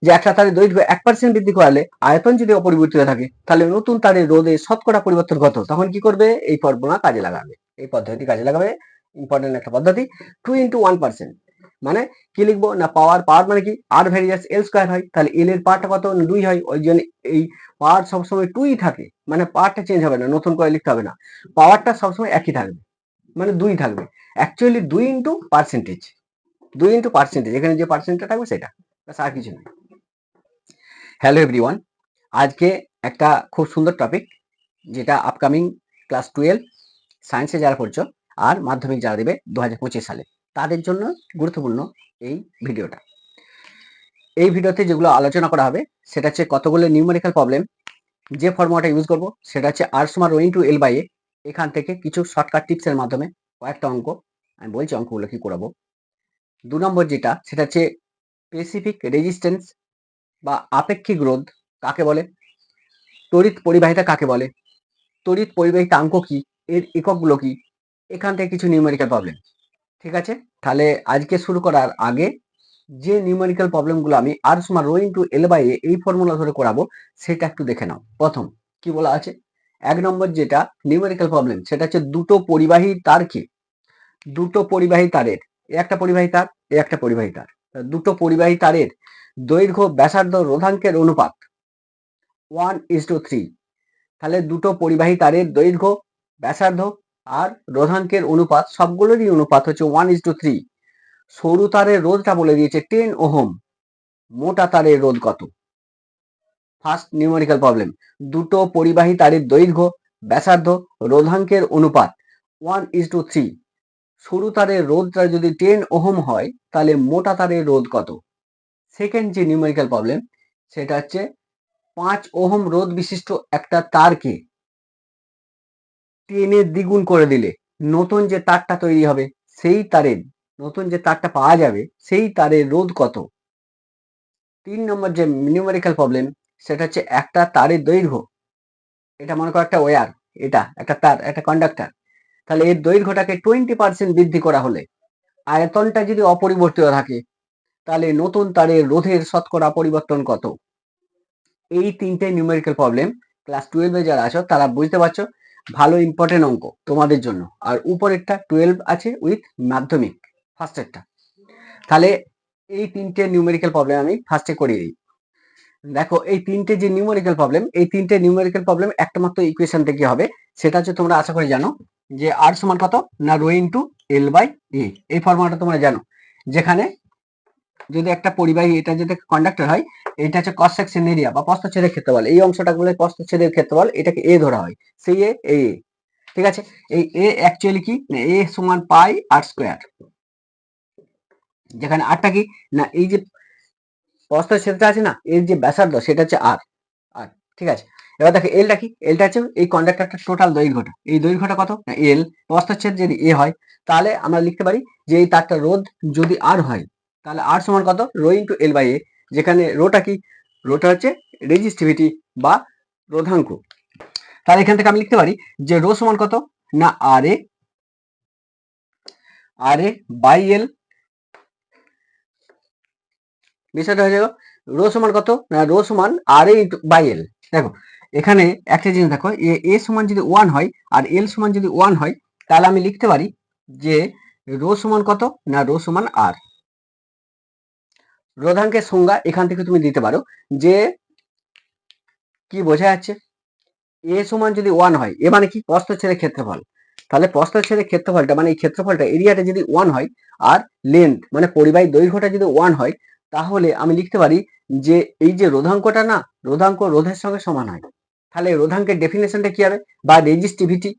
যে একটা তারের দৈর্ঘ্য 1% বৃদ্ধি করালে আয়তন যদি অপরিবর্তিত থাকে তাহলে নতুন তারের রোধের শতকরা পরিবর্তন কত, তখন কি করবে, এই ফর্মুলা কাজে লাগাবে, এই পদ্ধতি কাজে লাগাবে। ইম্পর্টেন্ট একটা পদ্ধতি। 2 × 1%, মানে কি লিখবো না, পাওয়ার মানে কি, আর ভ্যারিয়াস এল স্কোয়ার হয়, তাহলে এল এর পাওয়ারটা কত, 2 হয়, ওই জন্য এই পাওয়ার সবসময় 2ই থাকে, মানে পাওয়ারটা চেঞ্জ হবে না, নতুন করে লিখতে হবে না, পাওয়ারটা সবসময় একই থাকবে, মানে 2 থাকবে। অ্যাকচুয়ালি 2 × পার্সেন্টেজ, 2 × পার্সেন্টেজ, এখানে যে পার্সেন্টটা থাকবে সেটা, আর কিছু নয়। হ্যালো এভরিওয়ান, আজকে একটা খুব সুন্দর টপিক, যেটা আপকামিং ক্লাস 12 সায়েন্সে যারা পড়ছো আর মাধ্যমিক যারা দেবে 2025 সালে, তাদের জন্য গুরুত্বপূর্ণ এই ভিডিওটা। এই ভিডিওতে যেগুলো আলোচনা করা হবে সেটা হচ্ছে কতগুলো নিউমেরিক্যাল প্রবলেম, যে ফর্মুলাটা ইউজ করব সেটা হচ্ছে আর সমান রো ইন্টু এল বাই এ। এখান থেকে কিছু শর্টকাট টিপসের মাধ্যমে কয়েকটা অঙ্ক আমি বলছি, অঙ্কগুলো কি করাবো। 2 নম্বর যেটা, সেটা হচ্ছে স্পেসিফিক রেজিস্ট্যান্স বা আপেক্ষিক রোধ কাকে বলে, তড়িৎ পরিবাহিতা কাকে বলে, তড়িৎ পরিবাহিতাঙ্ক কি, এর এককগুলো কি, এখান থেকে কিছু নিউমেরিক্যাল প্রবলেম। ঠিক আছে, তাহলে আজকে শুরু করার আগে যে নিউমেরিক্যাল প্রবলেমগুলো আমি আর সমান রো ইন্টু এল বাই এ এই ফর্মুলা ধরে করাবো সেটা একটু দেখে নাও। প্রথম কি বলা আছে, 1 নম্বর যেটা নিউমেরিক্যাল প্রবলেম, সেটা হচ্ছে দুটো পরিবাহী তারকে, দুটো পরিবাহী তারের, একটা পরিবাহী তার, একটা পরিবাহী তার, দুটো পরিবাহী তারের দৈর্ঘ্য ব্যাসার্ধ রোধাঙ্কের অনুপাত 1:3। তাহলে দুটো পরিবাহী তারের দৈর্ঘ্য ব্যাসার্ধ আর রোধাঙ্কের অনুপাত, সবগুলোরই অনুপাত হচ্ছে 1:3। সরু তারের রোধটা বলে দিয়েছে 10 ওহম, মোটা তারের রোধ কত। ফার্স্ট নিউমেরিক্যাল প্রবলেম, দুটো পরিবাহী তারের দৈর্ঘ্য ব্যাসার্ধ রোধাঙ্কের অনুপাত 1:3। সরু তারের রোধটা যদি 10 ওহম হয় তাহলে মোটা তারের রোধ কত। সেকেন্ড যে নিউমেরিক্যাল প্রবলেম, সেটা হচ্ছে 5 ওহম রোধ বিশিষ্ট একটা তারকে 10 দ্বিগুণ করে দিলে নতুন যে তারটা তৈরি হবে, সেই তারের, নতুন যে তারটা পাওয়া যাবে সেই তারের রোধ কত। 3 নম্বর যে নিউমেরিক্যাল প্রবলেম, সেটা হচ্ছে একটা তারের দৈর্ঘ্য, এটা মনে করো একটা ওয়্যার, এটা একটা তার, একটা কন্ডাক্টর, তাহলে এর দৈর্ঘ্যটাকে 20% বৃদ্ধি করা হলে আয়তনটা যদি অপরিবর্তিত থাকে তাহলে নতুন তারের রোধের শতকরা পরিবর্তন কত। এই তিনটে নিউমেরিক্যাল প্রবলেম ক্লাস 12 যারা আছো তারা বুঝতে পারছো, ভালো ইম্পর্টেন্ট অঙ্ক তোমাদের জন্য। আর উপরেরটা 12 আছে উইথ মাধ্যমিক ফার্স্টেরটা। তাহলে এই তিনটে নিউমেরিক্যাল প্রবলেম আমি ফার্স্টে করিয়ে দিই। দেখো এই তিনটে যে নিউমেরিক্যাল প্রবলেম, এই তিনটে নিউমেরিক্যাল প্রবলেম একটা মাত্র ইকুয়েশন থেকে হবে, সেটা হচ্ছে তোমরা আশা করি জানো যে আর সমান কত না রো ইন্টু এল বাই এ, এই ফর্মুলাটা তোমরা জানো। যেখানে যদি একটা পরিবাহী, এটা যদি কন্ডাক্টর হয়, এটা হচ্ছে ক্রস সেকশন এরিয়া বা প্রস্থচ্ছেদের ক্ষেত্রফল, এই অংশটা বলে প্রস্থচ্ছেদের ক্ষেত্রফল, এটাকে এ ধরা হয়, সেই এ, ঠিক আছে। এই এ অ্যাকচুয়ালি কি, এ সমান পাই আর স্কোয়ার, যেখানে আরটা কি না, এই যে প্রস্থচ্ছেদটা আছে না, এর যে ব্যাসার্ধ সেটা হচ্ছে আর, আর ঠিক আছে। এবার দেখো এলটা কি, এলটা হচ্ছে এই কন্ডাক্টরটার টোটাল দৈর্ঘ্যটা, এই দৈর্ঘ্যটা কত না এল, প্রস্থচ্ছেদ যদি এ হয় তাহলে আমরা লিখতে পারি যে এই তারটা রোধ যদি আর হয় তাহলে আর সমান কত রো ইন্টু এল বাই এ, যেখানে রোটা কি, রোটা হচ্ছে রেজিস্টিভিটি বা রোধাঙ্ক। তাহলে এখান থেকে আমি লিখতে পারি যে রো সমান কত না আর এ, আর এ বাই এল, বিষয়টা হয়ে যাবে রো সমান কত না রো সমান আর এ বাই এল। দেখো এখানে একটা জিনিস দেখো, এ সমান যদি 1 হয় আর এল সমান যদি 1 হয় তাহলে আমি লিখতে পারি যে রো সমান কত না রো সমান আর। রোধাঙ্কের সংজ্ঞা এখান থেকে তুমি দিতে পারো যে কি বোঝা যাচ্ছে, এ সমান যদি 1 হয়, এ মানে কি প্রস্থচ্ছেদের ক্ষেত্রফল, তাহলে প্রস্থচ্ছেদের ক্ষেত্রফলটা মানে এই ক্ষেত্রফলটা এরিয়াটা যদি 1 হয় আর লেন্থ মানে পরিবাহী দৈর্ঘ্যটা যদি 1 হয়, তাহলে আমি লিখতে পারি যে এই যে রোধাঙ্কটা না, রোধাঙ্ক রোধের সঙ্গে সমান হয়। তাহলে রোধাঙ্কের ডেফিনেশনটা কি হবে, বা রেজিস্টিভিটি,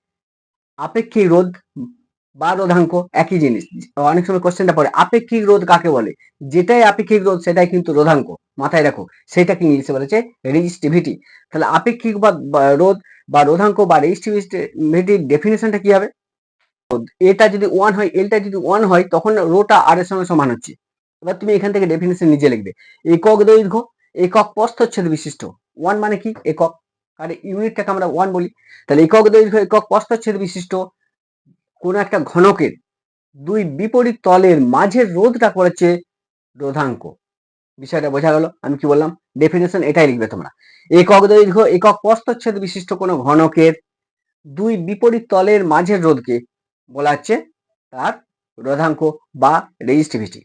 আপেক্ষিক রোধ বা রোধাঙ্ক একই জিনিস। অনেক সময় কোশ্চেনটা পড়ে আপেক্ষিক রোধ কাকে বলে, যেটাই আপেক্ষিক রোধ সেটাই কিন্তু রোধাঙ্ক, মাথায় রাখো, সেটাকে ইংলিশে বলেছে রেজিস্টিভিটি। তাহলে আপেক্ষিক বা রোধ বা রোধাঙ্ক বা রেজিস্টিভিটির ডেফিনেশনটা কি হবে, এটা যদি 1 হয়, এলটা যদি 1 হয়, তখন রোটা আর এর সঙ্গে সমান হচ্ছে। এবার তুমি এখান থেকে ডেফিনেশন নিজে লিখবে, একক দৈর্ঘ্য একক প্রস্থচ্ছেদ বিশিষ্ট, 1 মানে কি একক, আর ইউনিটটাকে আমরা 1 বলি, তাহলে একক দৈর্ঘ্য একক প্রস্থচ্ছেদ বিশিষ্ট কোন একটা ঘনকের দুই বিপরীত তলের মাঝের রোধটা করেছে রোধাঙ্ক। বিষয়টা বোঝা গেল? আমি কি বললাম? ডেফিনেশন এটাই লিখবে তোমরা। একক দৈর্ঘ্য একক প্রস্থচ্ছেদ বিশিষ্ট কোনো ঘনকের দুই বিপরীত তলের মাঝের রোধকে বলা হচ্ছে তার রোধাঙ্ক বা রেজিস্টিভিটি।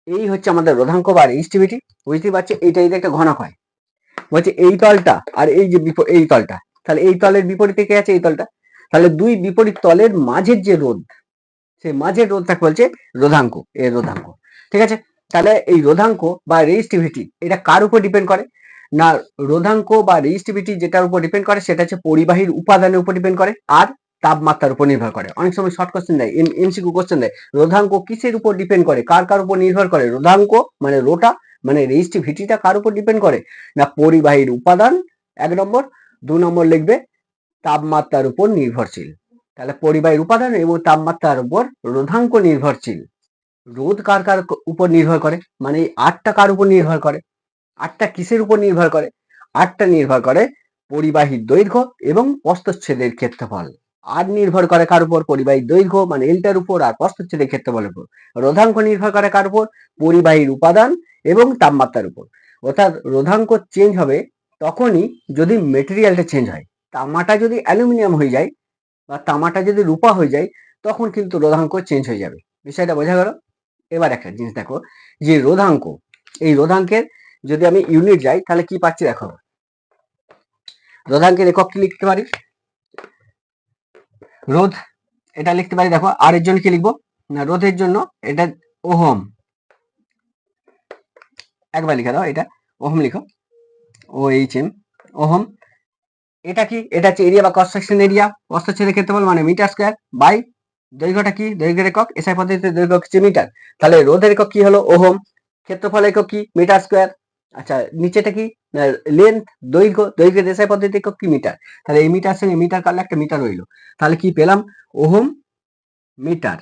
এই হচ্ছে আমাদের রোধাঙ্ক বা রেজিস্টিভিটি। বুঝতেই পারছি, এইটা যদি একটা ঘনক হয়, বলছে এই তলটা আর এই যে এই তলটা, তাহলে এই তলের বিপরীতে কে আছে? এই তলটা। তাহলে দুই বিপরীত তলের মাঝের যে রোধ, সেই মাঝের রোধটাকে বলছে রোধাঙ্ক, এর রোধাঙ্ক। ঠিক আছে? তাহলে এই রোধাঙ্ক বা রেজিস্টিভিটি এটা কার উপর ডিপেন্ড করে? না, রোধাঙ্ক বা রেজিস্টিভিটি যেটার উপর ডিপেন্ড করে সেটা হচ্ছে পরিবাহীর উপাদানের উপর ডিপেন্ড করে আর তাপমাত্রার উপর নির্ভর করে। অনেক সময় শর্ট কোশ্চেন দেয়, এমসিকিউ কোশ্চেন দেয়, রোধাঙ্ক কিসের উপর ডিপেন্ড করে, কার কার উপর নির্ভর করে? রোধাঙ্ক মানে রোটা মানে রেজিস্টিভিটিটা কার উপর ডিপেন্ড করে? না, পরিবাহীর উপাদান, 1 নম্বর। 2 নম্বর লিখবে তাপমাত্রার উপর নির্ভরশীল। তাহলে পরিবাহীর উপাদান এবং তাপমাত্রার উপর রোধাঙ্ক নির্ভরশীল। রোধ কার কার উপর নির্ভর করে? মানে এই আটটা কার উপর নির্ভর করে? আটটা কিসের উপর নির্ভর করে? আটটা নির্ভর করে পরিবাহীর দৈর্ঘ্য এবং প্রস্থচ্ছেদের ক্ষেত্রফল। আর নির্ভর করে কার উপর? পরিবাহীর দৈর্ঘ্য মানে এলটার উপর আর প্রস্থচ্ছেদের ক্ষেত্রফলের উপর। রোধাঙ্ক নির্ভর করে কার উপর? পরিবাহীর উপাদান এবং তাপমাত্রার উপর। অর্থাৎ রোধাঙ্ক চেঞ্জ হবে তখনই যদি মেটেরিয়ালটা চেঞ্জ হয়। তামাটা যদি অ্যালুমিনিয়াম হয়ে যায় বা তামাটা যদি রূপা হয়ে যায় তখন কিন্তু রোধাঙ্ক চেঞ্জ হয়ে যাবে। বিষয়টা বোঝা গেল? এবার একটা জিনিস দেখো, যে রোধাঙ্ক, এই রোধাঙ্কের যদি আমি ইউনিট যাই তাহলে কি পাচ্ছি দেখো। রোধাঙ্কের একক কি লিখতে পারি? রোধ এটা লিখতে পারি। দেখো আর এর জন্য কি লিখবো? না, রোধের জন্য এটা ওহম। একবার লিখে দাও, এটা ওহম লিখো, ও এইচ এম, ওহম। এটা কি? এটা হচ্ছে এরিয়া বা ক্রস সেকশন এরিয়া, প্রস্থচ্ছেদের ক্ষেত্রফল মানে মিটার স্কয়ার বাই দৈর্ঘ্যটা কি? দৈর্ঘ্যের একক, এসআই পদ্ধতিতে দৈর্ঘ্য হচ্ছে মিটার। তাহলে রোধের একক কি হলো? ওহম। ক্ষেত্রফল একক কি? Metre square. আচ্ছা, নিচেটা কি? লেন্থ, দৈর্ঘ্য, দৈর্ঘ্যের এসআই পদ্ধতিতে একক কি? মিটার। তাহলে এই মিটার সঙ্গে মিটার কাটলে একটা মিটার রইলো। তাহলে কি পেলাম? Ohm metre.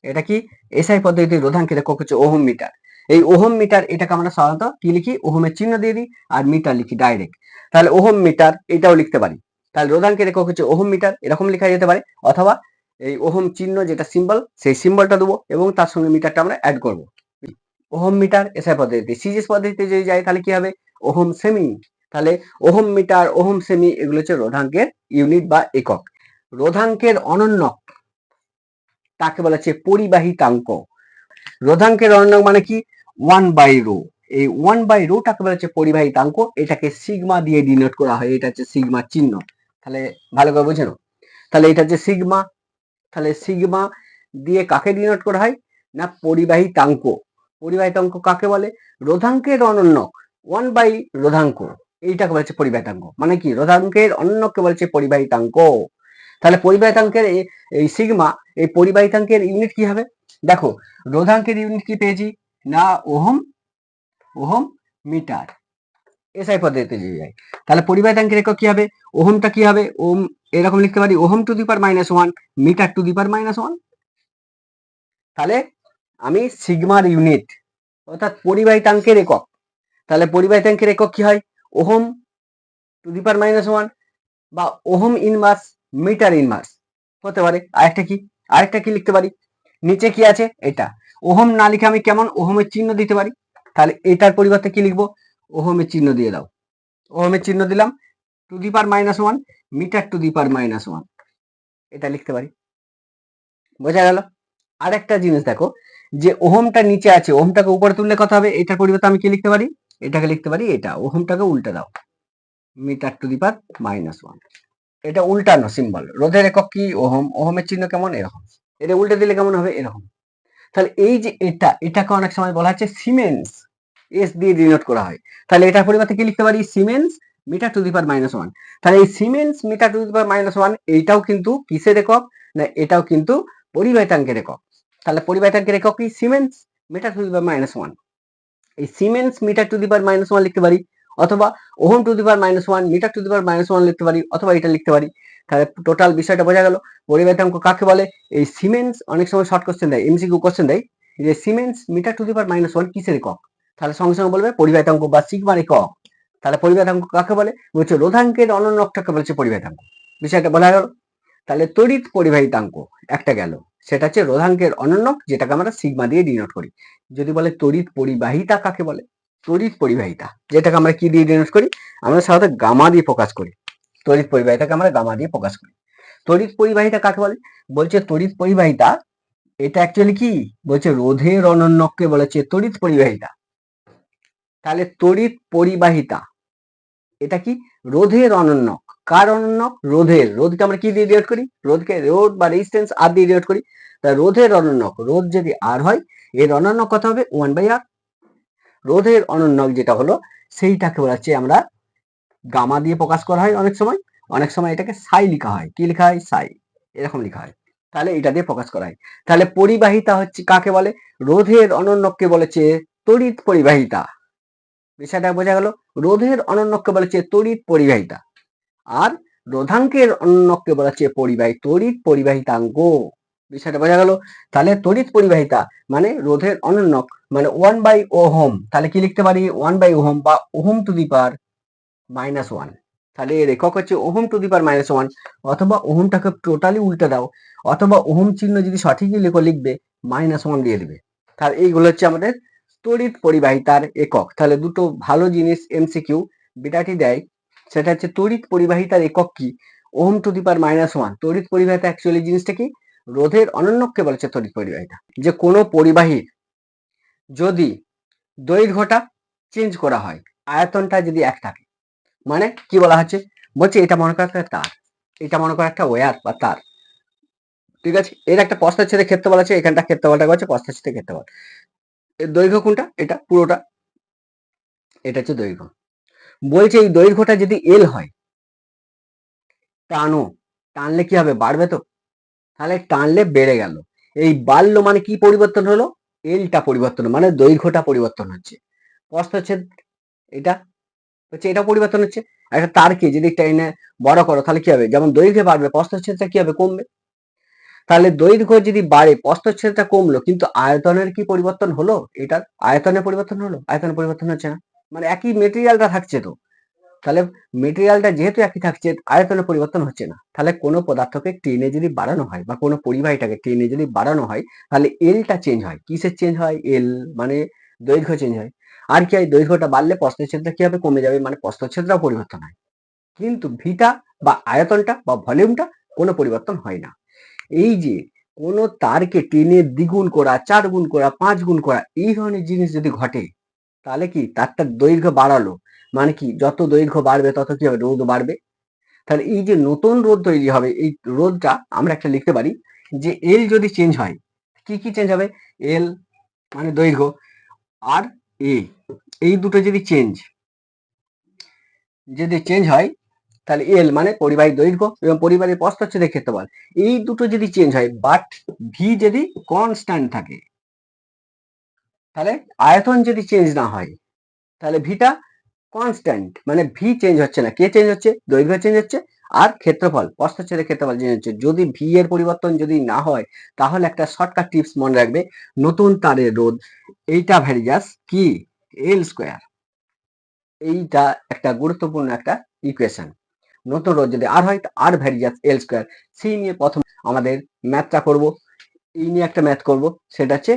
এটা কি? এসআই পদ্ধতিতে রোধাঙ্কের একক হচ্ছে ওহম মিটার। এই ওহম মিটার এটাকে আমরা সাধারণত কি লিখি? ওহমের চিহ্ন দিয়ে দিই আর মিটার লিখি ডাইরেক্ট। তাহলে ওহম মিটার এটাও লিখতে পারি। তাহলে রোধাঙ্কের একক হচ্ছে ওহম মিটার, এরকম লেখা যেতে পারে। অথবা এই ওহম চিহ্ন যেটা সিম্বল, সেই সিম্বলটা দেবো এবং তার সঙ্গে মিটারটা আমরা অ্যাড করব। ওহম মিটার এসআই পদ্ধতিতে। সিজিএস পদ্ধতিতে যদি যাই তাহলে কি হবে? Ohm semi. তাহলে ওহম মিটার, ওহম সেমি এগুলো হচ্ছে রোধাঙ্কের ইউনিট বা একক। রোধাঙ্কের অনন্যক তাকে বলা হচ্ছে পরিবাহিতাঙ্ক। রোধাঙ্কের অনন্যক মানে কি? 1/ρ। এই 1/ρ টাকে বলা হচ্ছে পরিবাহিতাঙ্ক। এটাকে সিগমা দিয়ে ডিনোট করা হয়। এটা হচ্ছে সিগমা চিহ্ন। তাহলে ভালো করে বুঝে নাও। তাহলে এটা হচ্ছে সিগমা। তাহলে সিগমা দিয়ে কাকে ডিনোট করা হয়? না, পরিবাহিতাঙ্ক। পরিবাহিতাঙ্ক কাকে বলে? রোধাঙ্কের অনন্যক 1 বাই রোধাঙ্ক, এইটাকে বলা হচ্ছে পরিবাহিতাঙ্ক। মানে কি? রোধাঙ্কের অনন্যককে বলা হচ্ছে পরিবাহিতাঙ্ক। তাহলে পরিবাহিতাঙ্কের এই সিগমা, এই পরিবাহিতাঙ্কের ইউনিট কি হবে? দেখো, রোধাঙ্কের ইউনিট কি পেয়েছি? না, ওহম, ওহম মিটার, এসআই পদ্ধতিতে যদি যাই। তাহলে পরিবাহিতাঙ্কের একক কি হবে? ওহমটা কি হবে? ওহম এরকম লিখতে পারি, ohm to the power -1 metre to the power -1। তাহলে আমি সিগমার ইউনিট অর্থাৎ পরিবাহিতাঙ্কের একক। তাহলে পরিবাহিতাঙ্কের একক কি হয়? ওহম টু দি পাওয়ার -1 বা ওহম ইনভার্স মিটার ইনভার্স হতে পারে। আরেকটা কি লিখতে পারি? নিচে কি আছে? এটা ওহম না লিখে আমি কেমন ওহমের চিহ্ন দিতে পারি। তাহলে এটার পরিবর্তে কি লিখবো? ওহমের চিহ্ন দিয়ে দাও। ওহমের চিহ্ন দিলাম, to the power -1 metre to the power -1, এটা লিখতে পারি। বোঝা গেল? আরেকটা জিনিস দেখো, যে ওহমটা নিচে আছে, ওহমটাকে উপরে তুললে কত হবে? এটার পরিবর্তে আমি কি লিখতে পারি? এটাকে লিখতে পারি এটা, ওহমটাকে উল্টে দাও, মিটার টু দি পাওয়ার -1। এটা উল্টানো সিম্বল। রোধের একক কি? ওহম। ওহমের চিহ্ন কেমন? এরকম। এটা উল্টে দিলে কেমন হবে? এরকম। তাহলে এই যে এটাকে অনেক সময় বলা হচ্ছে সিমেন্স, এস দিয়ে ডিনোট করা হয়। তাহলে এটার পরিবর্তে কি লিখতে পারি? Siemens metre to the power -1। তাহলে এই siemens metre to the power -1 এইটাও কিন্তু কিসের একক? না, এটাও কিন্তু পরিবাহিতাঙ্কের একক। তাহলে পরিবাহিতাঙ্কের একক কি? Siemens metre to the power -1। এই siemens metre to the power -1 লিখতে পারি, অথবা ohm to the power -1 metre to the power -1 লিখতে পারি, অথবা এটা লিখতে পারি। তাহলে টোটাল বিষয়টা বোঝা গেল। পরিবাহিতাঙ্ক কাকে বলে? এই সিমেন্স অনেক সময় শর্ট কোশ্চেন দেয়, এমসিকিউ কোশ্চেন দেয় যে siemens metre to the power -1 কিসের একক? তাহলে সঙ্গে সঙ্গে বলবে পরিবাহিতাঙ্ক বা সিগমার একক। তাহলে পরিবাহিতাঙ্ক কাকে বলে? বলছে রোধাঙ্কের অনন্যকটাকে বলছে পরিবাহিতাঙ্ক। বিষয়টা বোঝা গেল। তাহলে তড়িৎ পরিবাহিতাঙ্ক একটা গেল, সেটা হচ্ছে রোধাঙ্কের অনন্যক, যেটাকে আমরা সিগমা দিয়ে ডিনোট করি। যদি বলে তড়িৎ পরিবাহিতা কাকে বলে? তড়িৎ পরিবাহিতা, যেটাকে আমরা কি দিয়ে ডিনোট করি? আমরা সাধারণত গামা দিয়ে প্রকাশ করি। তড়িৎ পরিবাহিতাকে আমরা গামা দিয়ে প্রকাশ করি। তড়িৎ পরিবাহিতা কাকে বলে? বলছে তড়িৎ পরিবাহিতা এটা অ্যাকচুয়ালি কি বলছে, রোধের অনন্যককে বলেছে তড়িৎ পরিবাহিতা। তাহলে তড়িৎ পরিবাহিতা এটা কি? রোধের অনন্যক। কার অনন্যক? রোধের। রোধকে আমরা কি দিয়ে ডিনোট করি? রোধকে রোধ বা রেজিস্ট্যান্স আর দিয়ে ডিনোট করি। তাহলে রোধের অনন্যক, রোধ যদি আর হয় এর অনন্যক কত হবে? 1/r। রোধের অনন্যক যেটা হলো সেইটাকে বলা হচ্ছে আমরা গামা দিয়ে প্রকাশ করা হয় অনেক সময়, অনেক সময় এটাকে সাই লেখা হয়। কি লেখা হয়? সাই, এরকম লেখা হয়। তাহলে এটা দিয়ে প্রকাশ করা হয়। তাহলে পরিবাহিতা হচ্ছে কাকে বলে? রোধের অনন্যককে বলেছে তড়িৎ পরিবাহিতা। বিষয়টা বোঝা গেল? রোধের অনন্যককে বলেছে তড়িৎ পরিবাহিতা, আর রোধাঙ্কের অনন্যককে বলা হচ্ছে তড়িৎ পরিবাহিতাঙ্ক। বিষয়টা বোঝা গেল? তাহলে তড়িৎ পরিবাহিতা মানে রোধের অনন্যক মানে 1/ওহম। তাহলে কি লিখতে পারি? 1/ওহম বা ওহম টু দি পাওয়ার -1। তাহলে এর একক হচ্ছে ওহম টু দি পাওয়ার -1, অথবা ওহমটাকে টোটালি উল্টে দাও, অথবা ওহম চিহ্ন যদি সঠিকই লিখবে -1 দিয়ে দিবে। তাহলে এইগুলো হচ্ছে আমাদের তড়িৎ পরিবাহিতার একক। তাহলে দুটো ভালো জিনিস এমসিকিউ বিরাটই দেয়, সেটা হচ্ছে তড়িৎ পরিবাহিতার একক কি? Ohm to the power -1। তড়িৎ পরিবাহিতা অ্যাকচুয়ালি জিনিসটা কি? রোধের অনন্যককে বলেছে তড়িৎ পরিবাহিতা। যে কোনো পরিবাহীর যদি দৈর্ঘ্যটা চেঞ্জ করা হয়, আয়তনটা যদি এক থাকে, মানে কি বলা হচ্ছে? বলছে এটা মনে করো একটা তার, এটা মনে করো একটা ওয়্যার বা তার, ঠিক আছে? এর একটা প্রস্থচ্ছেদের ক্ষেত্রফল আছে, এখানটা ক্ষেত্রফলটা হচ্ছে প্রস্থচ্ছেদের ক্ষেত্রফল। এর দৈর্ঘ্য কোনটা? এটা পুরোটা, এটা হচ্ছে দৈর্ঘ্য। বলছে এই দৈর্ঘ্যটা যদি এল হয়, টানো, টানলে কি হবে? বাড়বে তো। তাহলে টানলে বেড়ে গেল, এই বাড়লো মানে কি পরিবর্তন হলো? এলটা পরিবর্তন, মানে দৈর্ঘ্যটা পরিবর্তন হচ্ছে। প্রস্থচ্ছেদ এটা হচ্ছে, এটা পরিবর্তন হচ্ছে। একটা তারকে যদি টেনে বড় করো তাহলে কি হবে? যেমন দৈর্ঘ্যে বাড়বে, প্রস্থচ্ছেদটা কি হবে? কমবে। তাহলে দৈর্ঘ্য যদি বাড়ে, প্রস্থচ্ছেদটা কমলো, কিন্তু আয়তনের কি পরিবর্তন হলো? এটার আয়তনের পরিবর্তন হলো? আয়তনের পরিবর্তন হচ্ছে না। মানে একই মেটেরিয়ালটা থাকছে তো। তাহলে মেটেরিয়ালটা যেহেতু একই থাকছে, আয়তনের পরিবর্তন হচ্ছে না। তাহলে কোনো পদার্থকে টেনে যদি বাড়ানো হয় বা কোনো পরিবাহীটাকে টেনে যদি বাড়ানো হয়, তাহলে এলটা চেঞ্জ হয়। কিসের চেঞ্জ হয়? এল মানে দৈর্ঘ্য চেঞ্জ হয়। আর কি হয়? দৈর্ঘ্যটা বাড়লে প্রস্থচ্ছেদটা কি হবে? কমে যাবে, মানে প্রস্থচ্ছেদটাও পরিবর্তন হয়। কিন্তু ভিটা বা আয়তনটা বা ভলিউমটা কোনো পরিবর্তন হয় না। এই যে কোনো তারকে টেনে দ্বিগুণ করা, 4 গুণ করা, 5 গুণ করা, এই ধরনের জিনিস যদি ঘটে, তাহলে কি তারটার দৈর্ঘ্য বাড়ালো, মানে কি যত দৈর্ঘ্য বাড়বে তত কি হবে? রোধ বাড়বে। তাহলে এই যে নতুন রোধ তৈরি হবে, এই রোধটা আমরা একটা লিখতে পারি যে এল যদি চেঞ্জ হয়, কি কি চেঞ্জ হবে? এল মানে দৈর্ঘ্য, আর এ এই দুটো যদি চেঞ্জ হয়, তাহলে এল মানে পরিবাহী দৈর্ঘ্য এবং পরিবাহীর প্রস্থচ্ছেদের ক্ষেত্রফল, এই দুটো যদি চেঞ্জ হয়, বাট ভি যদি কনস্ট্যান্ট থাকে, তাহলে আয়তন যদি চেঞ্জ না হয়, তাহলে ভিটা কনস্ট্যান্ট, মানে ভি চেঞ্জ হচ্ছে না। কে চেঞ্জ হচ্ছে? দৈর্ঘ্য চেঞ্জ হচ্ছে, আর ক্ষেত্রফল, প্রস্থচ্ছেদের ক্ষেত্রফল চেঞ্জ হচ্ছে। যদি ভি এর পরিবর্তন যদি না হয়, তাহলে একটা শর্টকাট টিপস মনে রাখবে, নতুন তারের রোধ এইটা ভ্যারিজাস কি? এল স্কোয়ার। এইটা একটা গুরুত্বপূর্ণ একটা ইকুয়েশন। নতুন রোধ যদি আর হয়, আর ভ্যারিজাস এল স্কোয়ার। সেই নিয়ে প্রথম আমাদের ম্যাথটা করব, এই নিয়ে একটা ম্যাথ করব, সেটা হচ্ছে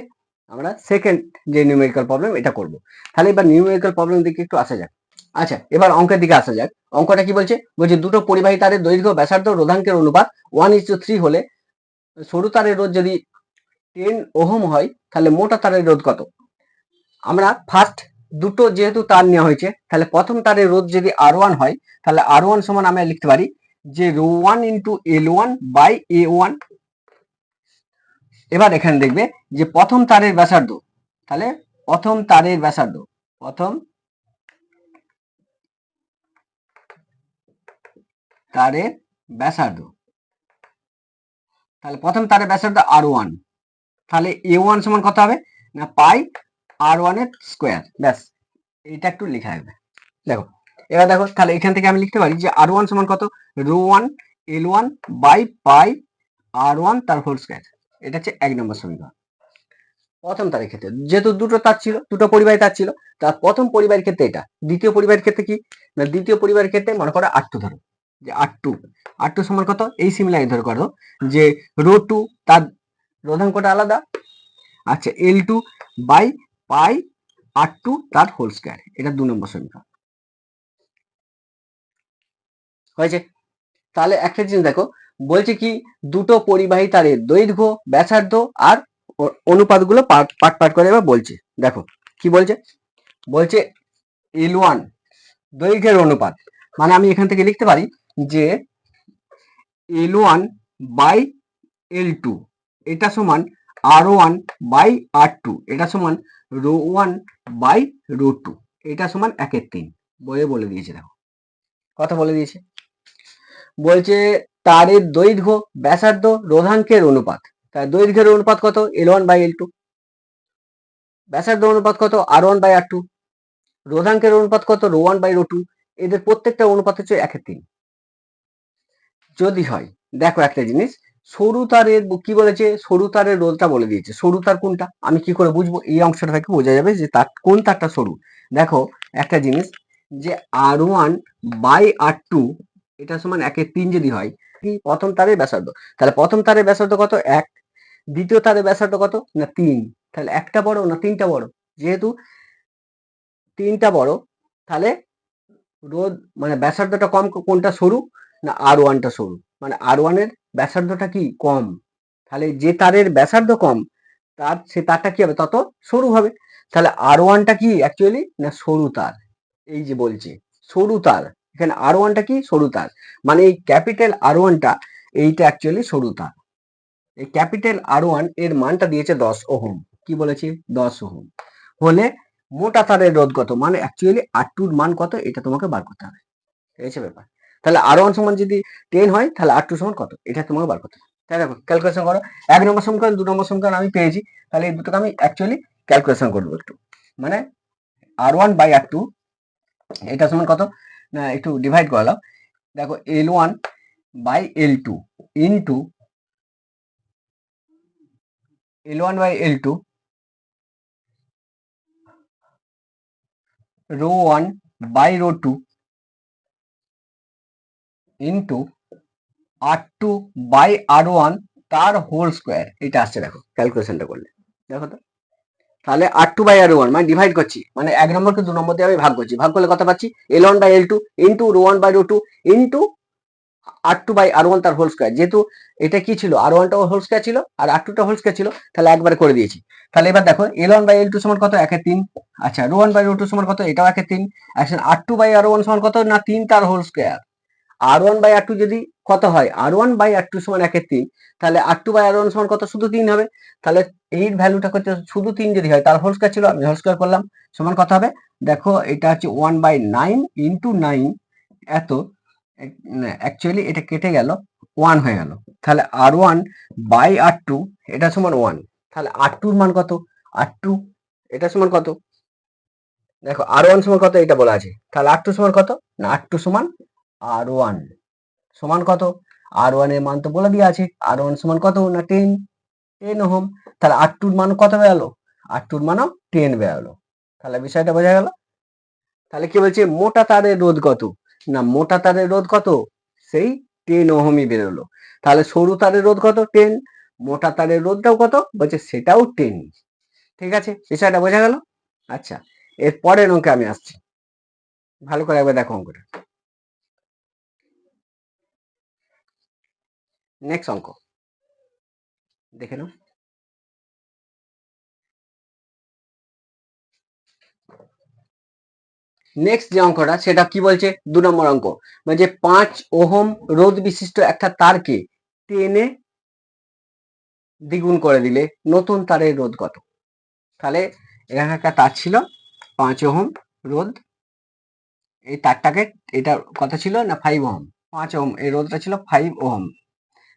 আমরা সেকেন্ড যে নিউমেরিক্যাল প্রবলেম এটা করব। তাহলে এবার নিউমেরিক্যাল প্রবলেম দিকে একটু আসা যাক। আচ্ছা, এবার অঙ্কের দিকে আসা যাক। অঙ্কটা কি বলছে? বলছে দুটো পরিবাহী তারের দৈর্ঘ্য, ব্যাসার্ধ, রোধাঙ্কের অনুপাত 1:3 হলে সরু তারের রোধ যদি 10 ওহম হয়, তাহলে মোটা তারের রোধ কত? আমরা ফার্স্ট দুটো যেহেতু তার নেওয়া হয়েছে, তাহলে প্রথম তারের রোধ যদি R1 হয়, তাহলে R1 সমান আমরা লিখতে পারি যে ρ1 ইন্টু L1 বাই A1। এবার এখানে দেখবে যে প্রথম তারের ব্যাসার্ধ, তাহলে প্রথম তারের ব্যাসার্ধ, প্রথম তারের ব্যাসার্ধ, তাহলে প্রথম তারের ব্যাসার্ধ R1, তাহলে A1 সমান কত হবে? না পাই R1 এর স্কোয়ার। ব্যাস, এইটা একটু লেখা হবে। দেখো, এবার দেখো, তাহলে এখান থেকে আমি লিখতে পারি যে R1 সমান কত? ρ1 L1 বাই পাই R1 তার হোল স্কোয়ার। এটা হচ্ছে 1 নম্বর সমীকরণ। প্রথম তারের ক্ষেত্রে যেহেতু দুটো তার ছিল, দুটো পরিবাহী তার ছিল, তার প্রথম পরিবাহীর ক্ষেত্রে এটা। দ্বিতীয় পরিবাহীর ক্ষেত্রে কি? না দ্বিতীয় পরিবাহীর ক্ষেত্রে মনে করো R2 ধরো, যে R2 সমান কত? এই সিমিলার ধরে করো যে ρ2 তার রোধাঙ্কটা আলাদা, আচ্ছা L2 বাই পাই R2 তার হোল স্কয়ার। এটা 2 নম্বর সমীকরণ হয়েছে। তাহলে একটা জিনিস দেখো, বলছে কি দুটো পরিবাহী তারের দৈর্ঘ্য, ব্যাসার্ধ আর অনুপাতগুলো পাট করে এবার বলছে। দেখো কি বলছে, বলছে L1 দৈর্ঘ্যের অনুপাত, মানে আমি এখান থেকে লিখতে পারি যে L1 বাই L2 এটা সমান R1 বাই R2, এটা সমান ρ1 বাই ρ2, এটা সমান 1/3। বইয়ে বলে দিয়েছে, দেখো কথা বলে দিয়েছে। বলছে তারের দৈর্ঘ্য, ব্যাসার্ধ, রোধাঙ্কের অনুপাত। তার দৈর্ঘ্যের অনুপাত কত? L1 by L2। ব্যাসার্ধ অনুপাত কত? R1 by R2। রোধাঙ্কের অনুপাত কত? ρ1 বাই ρ2। এদের প্রত্যেকটা অনুপাত হচ্ছে 1/3। যদি হয়, দেখো একটা জিনিস, সরু তারের কি বলেছে, সরু তারের রোধটা বলে দিয়েছে। সরু তার কোনটা আমি কি করে বুঝবো? এই অংশটা থেকে বোঝা যাবে যে তার কোন তারটা সরু। দেখো একটা জিনিস, যে R1 বাই R2 এটা সমান 1/3 যদি হয়, কি প্রথম তারের ব্যাসার্ধ, তাহলে প্রথম তারের ব্যাসার্ধ কত? 1। দ্বিতীয় তারের ব্যাসার্ধ কত? না 3। তাহলে একটা বড় না তিনটা বড়? যেহেতু তিনটা বড়, তাহলে রোধ মানে ব্যাসার্ধটা কম কোনটা সরু? না R1 টা সরু, মানে R1 এর ব্যাসার্ধটা কি কম। তাহলে যে তারের ব্যাসার্ধ কম তার সে তারটা কি হবে? তত সরু হবে। তাহলে R1 টা কি অ্যাকচুয়ালি? না সরু তার। এই যে বলছে সরু তার, এখানে R1 টা কি? সরু তার, মানে এই ক্যাপিটাল R1 টা এইটা অ্যাকচুয়ালি সরু তার। এই ক্যাপিটাল R1 এর মানটা দিয়েছে 10 ওহম। কি বলেছে? 10 ওহম হলে মোটা তারের রোধ কত, মানে অ্যাকচুয়ালি R2 এর মান কত এটা তোমাকে বার করতে হবে। এই হচ্ছে ব্যাপার। তাহলে R1 সমান যদি 10 হয়, তাহলে R2 সমান কত এটা তোমাকে বার করতে হবে। তাই দেখো ক্যালকুলেশন করো। 1 নম্বর সমীকরণ, 2 নম্বর সমীকরণ আমি পেয়েছি, তাহলে এই দুটোকে আমি অ্যাকচুয়ালি ক্যালকুলেশন করবো একটু। মানে R1 বাই R2 এটা সমান কত, না একটু ডিভাইড করলাম। দেখো L1 by L2 into L1 by L2 ρ1 by ρ2 into R2 by R1 তার হোল স্কোয়ার, এটা আসছে দেখো ক্যালকুলেশনটা করলে। দেখো তো, তাহলে R2 বাই R1 মানে ডিভাইড করছি, মানে 1 নম্বরকে 2 নম্বর দিয়ে আমি ভাগ করছি। ভাগ করলে কত পাচ্ছি? L1 by L2 into ρ1 by ρ2 into R2 by R1 তার হোল স্কোয়ার। যেহেতু এটা কি ছিল? R1 টা হোল স্কোয়ার ছিল আর R2 টা হোল স্কোয়ার ছিল, তাহলে একবারে করে দিয়েছি। তাহলে এবার দেখো L1 বাই L2 সমান কত? 1/3। আচ্ছা ρ1 বাই ρ2 সমান কত? এটাও 1/3। আচ্ছা R2 বাই R1 সমান কত? না 3 তার whole square. R1 by R2 যদি কত হয়? R1 বাই R2 সমান 1/3। তাহলে R2 বাই R1 সমান কত? শুধু 3 হবে। তাহলে এই ভ্যালুটা করতে শুধু 3 যদি হয়, তার হোল স্কয়ার ছিল, আমি হোল স্কয়ার করলাম, সমান কত হবে? দেখো এটা হচ্ছে 1/9 ইন্টু 9 এত, অ্যাকচুয়ালি এটা কেটে গেল, 1 হয়ে গেল। তাহলে R1 বাই R2 এটা সমান 1। তাহলে R2 এর মান কত? R2 এটা সমান কত? দেখো R1 সমান কত এটা বলা আছে, তাহলে R2 সমান কত? না R2 সমান R1 সমান কত? R1 এর মান তো বলে দেওয়া আছে, R1 সমান কত? না 10 ওহম। তাহলে R2 এর মান কত বেরোলো? R2 এর মানও 10 বেরোলো। তাহলে বিষয়টা বোঝা গেল। তাহলে কি বলছে মোটা তারের রোধ কত? না মোটা তারের রোধ কত? সেই 10 ওহমই বেরোলো। তাহলে সরু তারের রোধ কত? 10। মোটা তারের রোধটাও কত? বলছে সেটাও 10। ঠিক আছে, বিষয়টা বোঝা গেল। আচ্ছা, এর পরের অঙ্কে আমি আসছি, ভালো করে একবার দেখো অঙ্কটা। নেক্সট অঙ্ক দেখে নাও। নেক্সট যে অঙ্কটা সেটা কি বলছে? 2 নম্বর অঙ্ক, মানে 5 ওহম রোধ বিশিষ্ট একটা তারকে টেনে দ্বিগুণ করে দিলে নতুন তারের রোধ কত? তাহলে এখানে একটা তার ছিল 5 ওহম রোধ, এই তারটাকে, এটা কত ছিল? না 5 ওহম। 5 ওহম এই রোধটা ছিল 5 ওহম।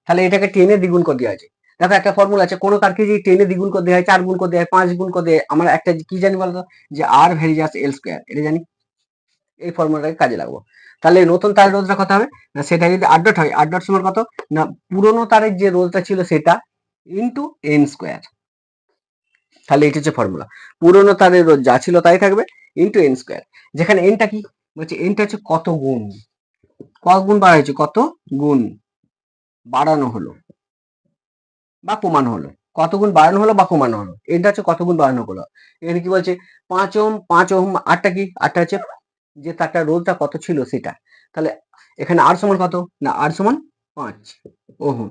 তাহলে এটাকে টেনে দ্বিগুণ করে দেওয়া আছে। দেখো একটা ফর্মুলা আছে, কোনো তারকে যদি টেনে দ্বিগুণ করে দেওয়া হয়, 4 গুণ করে দেওয়া হয়, 5 গুণ করে দেওয়া হয়, আমরা একটা কি জানি বলতো? যে আর ভেরিয়াস এল স্কয়ার, এটা জানি। এই ফর্মুলাটাকে কাজে লাগবো। তাহলে নতুন তারের রোধটা কত হবে? না সেটা যদি আর ডট হয়, আর ডট সমান কত? না পুরোনো তারের যে রোধটা ছিল সেটা ইন্টু এন স্কোয়ার। তাহলে এটা হচ্ছে ফর্মুলা, পুরোনো তারের রোধ যা ছিল তাই থাকবে ইন্টু এন স্কোয়ার। যেখানে এনটা কি বলছে? এনটা হচ্ছে কত গুণ, কত গুণ বাড়া হয়েছে, কত গুণ বাড়ানো হলো বা কমানো হলো, কত গুণ বাড়ানো হলো বা কমানো হলো, এটা হচ্ছে কত গুণ বাড়ানো হলো। এখানে কি বলছে 5 ওহম, আটটা কি, আটটা হচ্ছে যে তারটা রোধটা কত ছিল সেটা। তাহলে এখানে আর সমান কত, না আর সমান 5 ওহম।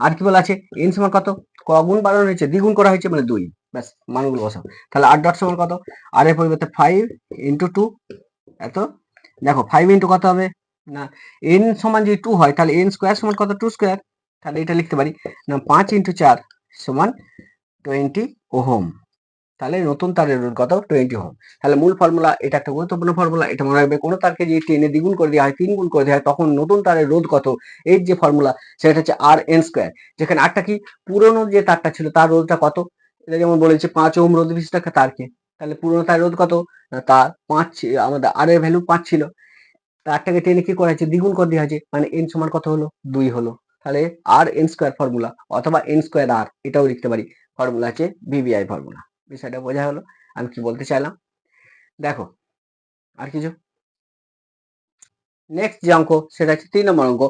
আর কি বলা আছে এন সমান কত, কগুণ বাড়ানো হয়েছে, দ্বিগুণ করা হয়েছে মানে 2। ব্যাস, মানগুলো বসাও। তাহলে আর ডট সমান কত, আর এর পরিবর্তে 5 ইন্টু 2 এত। দেখো 5 ইন্টু কত হবে, না এন সমান যদি 2 হয় তাহলে এন স্কোয়ার সমান কত, 2 স্কোয়ার। তাহলে এটা লিখতে পারি না 5 ইন্টু 4 সমান 20 ওহম। তাহলে নতুন তারের রোধ কত, 20 ওহম। তাহলে মূল ফর্মুলা, এটা একটা গুরুত্বপূর্ণ ফর্মুলা, এটা মনে রাখবে। কোনো তারকে যদি 10 এ দ্বিগুণ করে দেওয়া হয়, 3 গুণ করে দেওয়া হয়, তখন নতুন তারের রোধ কত, এর যে ফর্মুলা সেটা হচ্ছে আর এন স্কোয়ার। যেখানে আরটা কি, পুরনো যে তারটা ছিল তার রোধটা কত, এটা যেমন বলেছে 5 ওহম রোধ বিশিষ্ট একটা তারকে, তাহলে পুরনো তার রোধ কত, না তার 5, আমাদের আর এর ভ্যালু 5 ছিল, তারটাকে 10 এ কি করা হয়েছে, দ্বিগুণ করে দেওয়া হয়েছে, মানে এন সমান কত হলো, 2 হলো। তাহলে আর এন স্কোয়ার ফর্মুলা অথবা এন স্কোয়ার আর, এটাও লিখতে পারি। ফর্মুলা হচ্ছে ভিভিআই ফর্মুলা। বিষয়টা বোঝা হলো আমি কি বলতে চাইলাম। দেখো আর কিছু, নেক্সট যে অঙ্ক সেটা হচ্ছে 3 নম্বর অঙ্ক।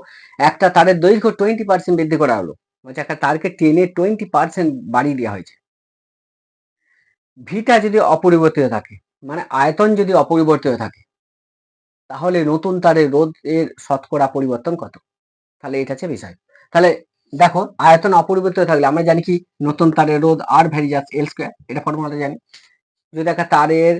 একটা তারের দৈর্ঘ্য 20% বৃদ্ধি করা হলো, বলছে একটা তারকে টেনে 20% বাড়িয়ে দেওয়া হয়েছে। ভিটা যদি অপরিবর্তিত থাকে, মানে আয়তন যদি অপরিবর্তিত থাকে, তাহলে নতুন তারের রোধ এর শতকরা পরিবর্তন কত। তাহলে এটা হচ্ছে বিষয়। তাহলে দেখো আয়তন অপরিবর্তিত থাকলে আমরা জানি কি, নতুন তারের রোধ আর ভ্যারিয়াস এল স্কোয়ার, এটা ফর্মুলাটা জানি। যদি একটা তারের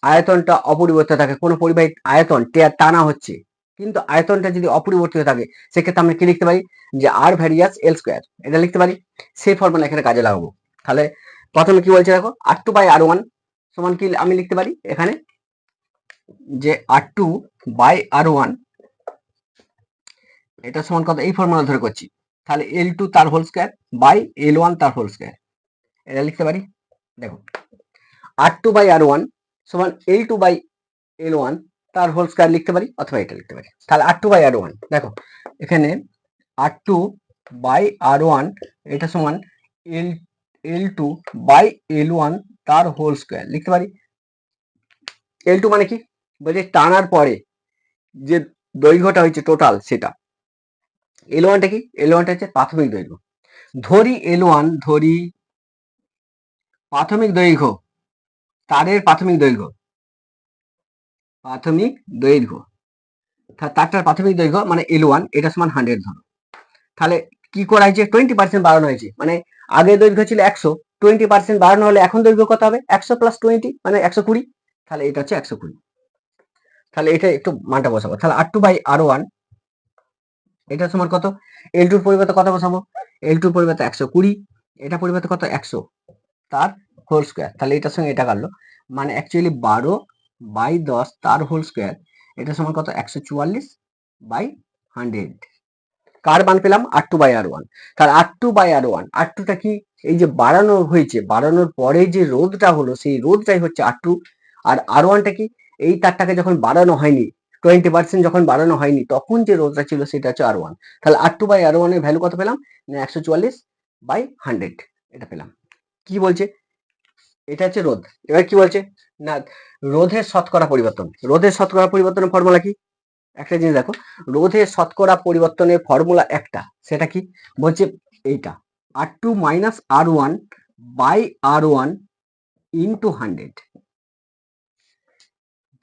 আয়তনটা অপরিবর্তিত থাকে, কোনো পরিবাহী আয়তন টানা হচ্ছে কিন্তু আয়তনটা যদি অপরিবর্তিত থাকে, সেক্ষেত্রে আমরা কি লিখতে পারি, যে আর ভ্যারিয়াস এল স্কোয়ার, এটা লিখতে পারি। সেই ফর্মুলা এখানে কাজে লাগাবো। তাহলে প্রথমে কি বলছে দেখো, R two by R one সমান কি আমি লিখতে পারি এখানে, যে R two by R one এটা সমান কত, এই ফর্মুলা ধরে করছি। তাহলে এল টু তার whole square by L one তার হোল স্কোয়ার, এটা লিখতে পারি। দেখো R two by R one সমান L two by L one তার হোল স্কোয়ার লিখতে পারি, অথবা এটা লিখতে পারি। তাহলে R two by R one, দেখো এখানে আর টু বাই আর ওয়ান এটা সমান এল এল টু বাই এল ওয়ান তার হোল স্কোয়ার লিখতে পারি। এল টু মানে কি, বলছে টানার পরে যে দৈর্ঘ্যটা হয়েছে টোটাল সেটা। এল ওয়ানটা কি, এল ওয়ানটা হচ্ছে প্রাথমিক দৈর্ঘ্য। ধরি এল ওয়ান, ধরি প্রাথমিক দৈর্ঘ্য, তারের প্রাথমিক দৈর্ঘ্য, প্রাথমিক দৈর্ঘ্য তারটার প্রাথমিক দৈর্ঘ্য মানে এল ওয়ান, এটা সমান 100 ধরো। তাহলে কি করা হয়েছে, 20% বাড়ানো হয়েছে, মানে আগে দৈর্ঘ্য ছিল 100, 20% বাড়ানো হলে এখন দৈর্ঘ্য কত হবে, 100 প্লাস 20 মানে 120। তাহলে এটা হচ্ছে 120। তাহলে এটা একটু মানটা বসাবো। তাহলে R two by R one এটা সমান কত, এল টুর পরিবর্তে কত বসাবো, এল টুর পরিবর্তে 120, এটা পরিবর্তে কত 100 তার হোল স্কোয়ার। তাহলে এটার সঙ্গে এটা কাটলো, মানে অ্যাকচুয়ালি 12 বাই 10 তার হোল স্কোয়ার, এটা সমান কত 144 বাই 100। কার মান পেলাম, R two by R one. তাহলে R two by R one, আর টুটা কি, এই যে বাড়ানো হয়েছে, বাড়ানোর পরে যে রোধটা হলো সেই রোধটাই হচ্ছে আর টু। আর আর ওয়ানটা কি, এই তারটাকে যখন বাড়ানো হয়নি, 20% যখন বাড়ানো হয়নি, তখন যে রোধটা ছিল সেটা হচ্ছে আর ওয়ান। তাহলে আর টু বাই আর ওয়ানের ভ্যালু কত পেলাম, 144 বাই 100 এটা পেলাম। কি বলছে, এটা হচ্ছে রোধ। এবার কি বলছে, না রোধের শতকরা পরিবর্তন, রোধের শতকরা পরিবর্তনের ফর্মুলা কি, একটা জিনিস দেখো, রোধের শতকরা পরিবর্তনের ফর্মুলা একটা, সেটা কি বলছে, এইটা R two minus R one by R one into 100।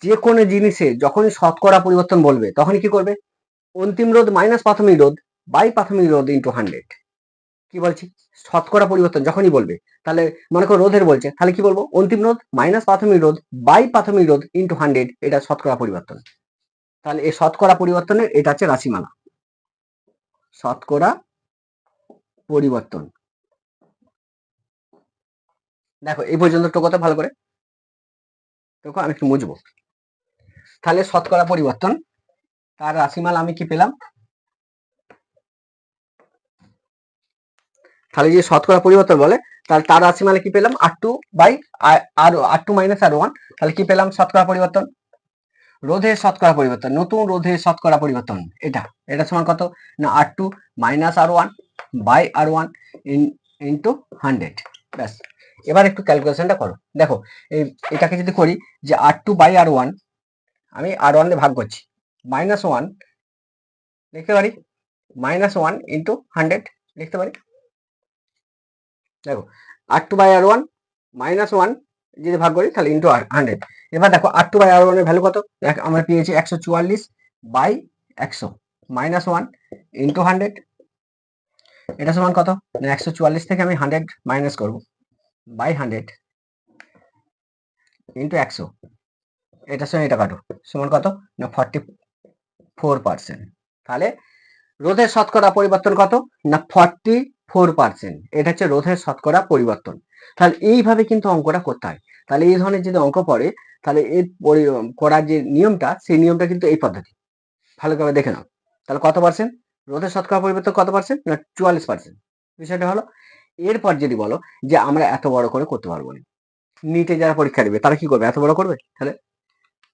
যে কোনো জিনিসে যখনই শতকরা পরিবর্তন বলবে তখন কি করবে, অন্তিম রোধ মাইনাস প্রাথমিক রোধ বাই প্রাথমিক রোধ ইন্টু 100। কি বলছি, শতকরা পরিবর্তন যখনই বলবে, তাহলে মনে করো রোধের বলছে, তাহলে কি বলবো, অন্তিম রোধ মাইনাস প্রাথমিক রোধ বাই প্রাথমিক রোধ ইন্টু 100, এটা শতকরা পরিবর্তন। তাহলে এই শতকরা পরিবর্তনের এটা হচ্ছে রাশিমালা, শতকরা পরিবর্তন। দেখো এই পর্যন্ত টোকাতে ভালো করে দেখো, আমি একটু মুছবো। তাহলে শতকরা পরিবর্তন তার রাশিমালা আমি কি পেলাম, তাহলে যে শতকরা পরিবর্তন বলে, তাহলে তার রাশিমালা কি পেলাম, R two by R two minus R one. তাহলে কি পেলাম, শতকরা পরিবর্তন। রোধের শতকরা পরিবর্তন, নতুন রোধের শতকরা পরিবর্তন, এটা এটা সমান কত, না R two minus R one by R one into 100। ব্যাস, এবার একটু ক্যালকুলেশনটা করো। দেখো এটাকে যদি করি, যে R two by R one, আমি আর ওয়ান ভাগ করছি, মাইনাস ওয়ান লিখতে পারি, মাইনাস ওয়ান ইন্টু 100 লিখতে পারি। দেখো R2/R1 -1 যদি ভাগ করি তাহলে ইন্টু 100। এবার দেখো R2 বাই R1 এর ভ্যালু কত? আমরা পেয়েছি 144/100 -1 ইন্টু 100। এটা সমান কত? 144 থেকে আমি 100 মাইনাস করবো বাই 100 ইন্টু 100। এটার সঙ্গে এটা কাটো, সমান কত? না 44%। তাহলে রোধের শতকরা পরিবর্তন কত? না 44%। এটা হচ্ছে রোধের শতকরা পরিবর্তন। তাহলে এইভাবে কিন্তু অঙ্কটা করতে হয়। তাহলে এই ধরনের যদি অঙ্ক পড়ে তাহলে এর করার যে নিয়মটা, সেই নিয়মটা কিন্তু এই পদ্ধতি। ভালো করে দেখে নাও। তাহলে কত পার্সেন্ট রোধের শতকরা পরিবর্তন? কত পার্সেন্ট? না 44%। বিষয়টা হলো। এরপর যদি বলো যে আমরা এত বড় করে করতে পারবো না, নিটে যারা পরীক্ষা দেবে তারা কি করবে? এত বড় করবে? তাহলে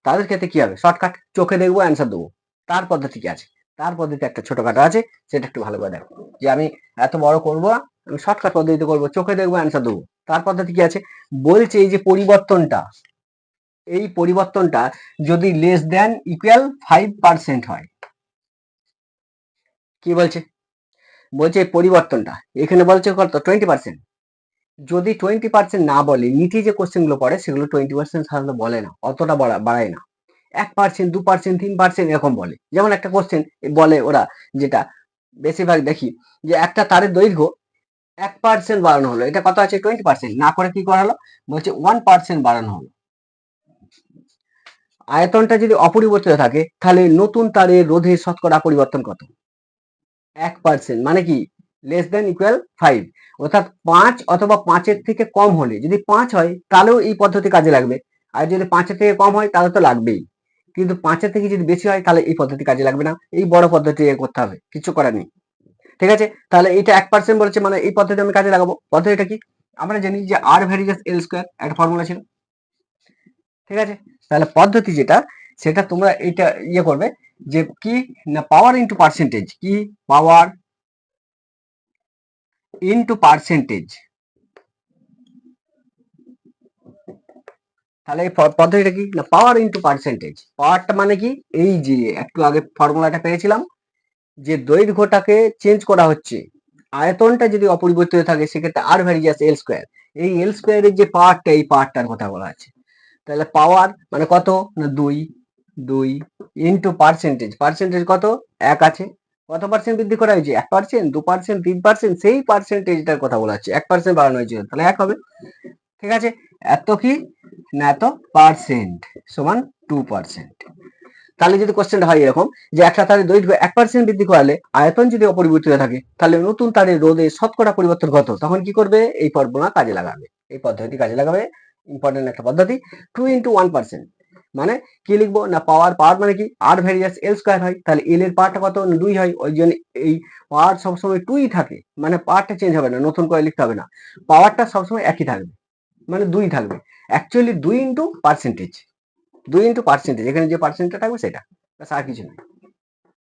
তাদের ক্ষেত্রে কি হবে? শর্টকাট, চোখে দেখবো, অ্যান্সার দেবো। তার পদ্ধতি কি আছে? তার পদ্ধতি একটা ছোটখাটো আছে, সেটা একটু ভালো করে দেখো। যে আমি এত বড় করবো না, আমি শর্টকাট পদ্ধতিতে করবো, চোখে দেখবো, অ্যান্সার দেবো। তার পদ্ধতি কি আছে? বলছে এই যে পরিবর্তনটা, এই পরিবর্তনটা যদি লেস দেন ইকুয়াল 5% হয়। কি বলছে? বলছে পরিবর্তনটা এখানে বলছে কত? 20%। যদি 20% না বলে, নিচে যে কোশ্চেন গুলো পড়ে সেগুলো 20% সাধারণত বলে না, অতটা বাড়ায় না। 1%, 2%, 3% এরকম বলে। যেমন একটা কোশ্চেন বলে ওরা, যেটা বেশিরভাগ দেখি, যে একটা তারের দৈর্ঘ্য 1% বাড়ানো হলো, এটা কত আছে? 20%। না করে কি করা হলো? বলছে 1% বাড়ানো হলো। আয়তনটা যদি অপরিবর্তিত থাকে তাহলে নতুন তারের রোধের শতকরা পরিবর্তন কত? 1%। মানে কি? লেস দেন ইকুয়াল 5, অর্থাৎ 5 অথবা 5-এর থেকে কম হলে, যদি 5 হয় তাহলেও এই পদ্ধতি কাজে লাগবে, আর যদি 5-এর থেকে কম হয় তাহলে তো লাগবেই। কিন্তু 5-এর থেকে যদি বেশি হয় তাহলে এই পদ্ধতি কাজে লাগবে না, এই বড় পদ্ধতি করতে হবে, কিছু করার নেই। ঠিক আছে? তাহলে এটা 1% বলেছে, মানে এই পদ্ধতি আমি কাজে লাগাবো। পদ্ধতিটা কি? আমরা জানি যে R ভ্যারিয়াস L স্কয়ার, একটা ফর্মুলা ছিল। ঠিক আছে? তাহলে পদ্ধতি যেটা, সেটা তোমরা এটা করবে, যে কি না পাওয়ার ইনটু পার্সেন্টেজ। কি? পাওয়ার ইনটু পার্সেন্টেজ। তাহলে এই পদ্ধতিটা কি? না পাওয়ার ইনটু পার্সেন্টেজ। পাওয়ারটা মানে কি? এই যে একটু আগে ফর্মুলাটা পেয়েছিলাম, যে দৈর্ঘ্যটাকে চেঞ্জ করা হচ্ছে, আয়তনটা যদি অপরিবর্তিত থাকে সেক্ষেত্রে আর ভ্যারিয়াস এল স্কোয়ার। এই এল স্কোয়ারের যে পাওয়ারটা, এই পাওয়ারটার কথা বলা আছে। তাহলে পাওয়ার মানে কত? না 2 ইনটু পার্সেন্টেজ। পার্সেন্টেজ কত? 1 আছে। কত পার্সেন্ট বৃদ্ধি করা হয়েছে? 1%, 2%, 3%, সেই পার্সেন্টেজটার কথা বলা হচ্ছে। 1% বাড়ানো হয়েছে, তাহলে 1 হবে। ঠিক আছে? এত কি না এত পার্সেন্ট সমান 2%। তাহলে যদি কোশ্চেনটা হয় এরকম, যে একটা তারের দৈর্ঘ্য 1% বৃদ্ধি করালে আয়তন যদি অপরিবর্তিত থাকে তাহলে নতুন তারের রোধে শতকরা পরিবর্তন কত? তখন কি করবে? এই ফর্মুলা কাজে লাগাবে, এই পদ্ধতি কাজে লাগাবে। ইম্পর্টেন্ট একটা পদ্ধতি। 2 × 1%। মানে কি লিখবো? না পাওয়ার মানে কি? আর ভ্যারিয়াস এল স্কয়ার হয়, তাহলে এল এর পাওয়ারটা কত? 2 হয়। ওই জন্য এই পাওয়ার সবসময় 2ই থাকে, মানে পাওয়ারটা চেঞ্জ হবে না, নতুন করে লিখতে হবে না, পাওয়ারটা সবসময় একই থাকবে, মানে 2 থাকবে। অ্যাকচুয়ালি 2 × পার্সেন্টেজ, 2 × পার্সেন্টেজ, এখানে যে পার্সেন্টটা থাকবে সেটা, আর কিছু নয়।